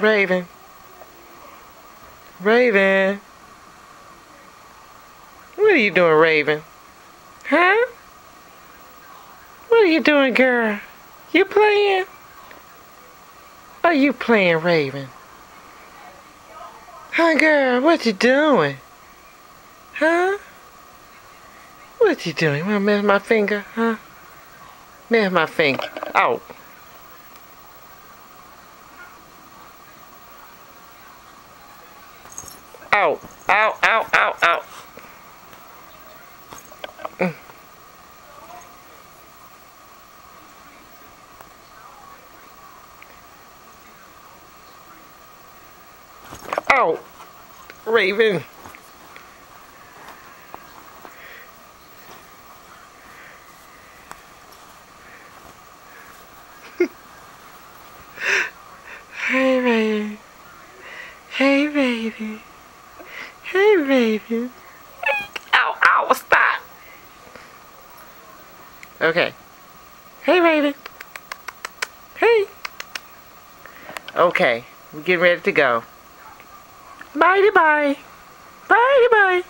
Raven. Raven. What are you doing, Raven? Huh? What are you doing, girl? You playing? Are you playing, Raven? Huh, girl? What you doing? Huh? What you doing? You wanna mess my finger, huh? Mess my finger. Ow. Ow. Ow, ow, ow, ow. Ow. Raven. Hey, Raven. Hey, baby. Hey, baby. Ow, ow, stop. Okay. Hey, Raven. Hey. Okay, we're getting ready to go. Bye-bye. Bye-bye.